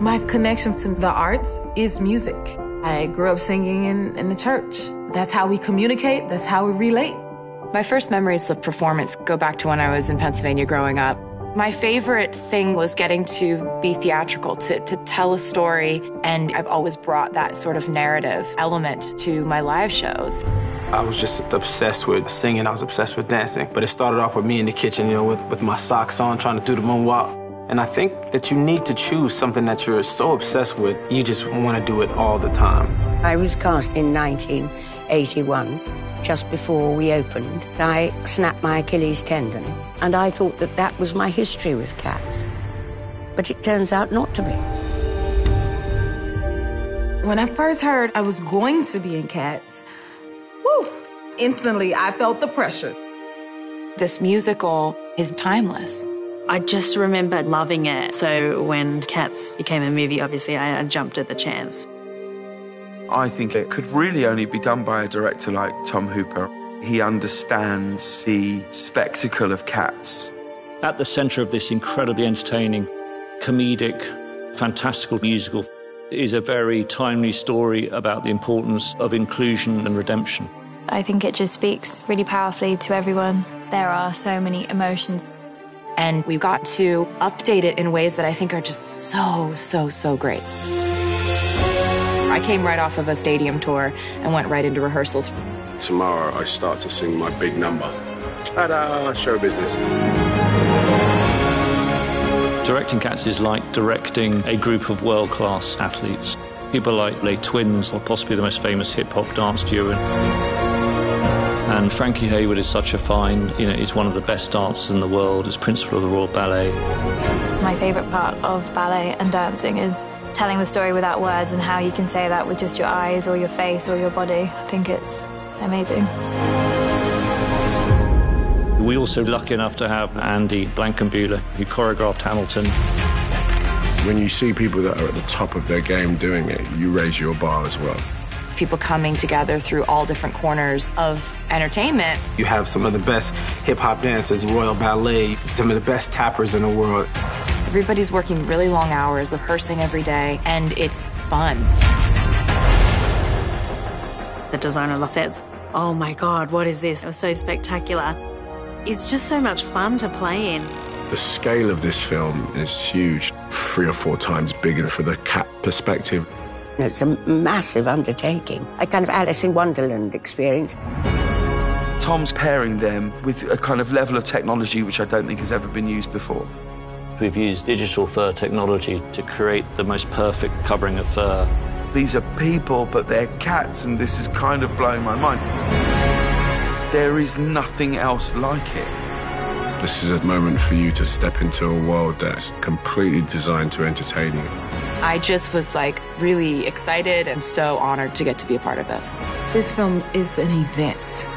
My connection to the arts is music. I grew up singing in the church. That's how we communicate, that's how we relate. My first memories of performance go back to when I was in Pennsylvania growing up. My favorite thing was getting to be theatrical, to tell a story, and I've always brought that sort of narrative element to my live shows. I was just obsessed with singing, I was obsessed with dancing, but it started off with me in the kitchen, with my socks on, trying to do the moonwalk. And I think that you need to choose something that you're so obsessed with, you just want to do it all the time. I was cast in 1981, just before we opened. I snapped my Achilles tendon, and I thought that that was my history with cats. But it turns out not to be. When I first heard I was going to be in Cats, instantly I felt the pressure. This musical is timeless. I just remember loving it. So when Cats became a movie, obviously I jumped at the chance. I think it could really only be done by a director like Tom Hooper. He understands the spectacle of Cats. At the centre of this incredibly entertaining, comedic, fantastical musical is a very timely story about the importance of inclusion and redemption. I think it just speaks really powerfully to everyone. There are so many emotions. And we've got to update it in ways that I think are just so great. I came right off of a stadium tour and went right into rehearsals. Tomorrow I start to sing my big number. Ta-da, show business. Directing Cats is like directing a group of world-class athletes. People like Les Twins, or possibly the most famous hip-hop dance duo. And Frankie Hayward is such a find. He's one of the best dancers in the world as principal of the Royal Ballet. My favourite part of ballet and dancing is telling the story without words and how you can say that with just your eyes or your face or your body. I think it's amazing. We're also lucky enough to have Andy Blankenbuehler, who choreographed Hamilton. When you see people that are at the top of their game doing it, you raise your bar as well. People coming together through all different corners of entertainment. You have some of the best hip-hop dancers, Royal Ballet, some of the best tappers in the world. Everybody's working really long hours, rehearsing every day, and it's fun. The designer says, "Oh my God, what is this? It was so spectacular." It's just so much fun to play in. The scale of this film is huge, 3 or 4 times bigger for the cat perspective. It's a massive undertaking, a kind of Alice in Wonderland experience. Tom's pairing them with a kind of level of technology which I don't think has ever been used before. We've used digital fur technology to create the most perfect covering of fur. These are people, but they're cats, and this is kind of blowing my mind. There is nothing else like it. This is a moment for you to step into a world that's completely designed to entertain you. I just was really excited and so honored to get to be a part of this. This film is an event.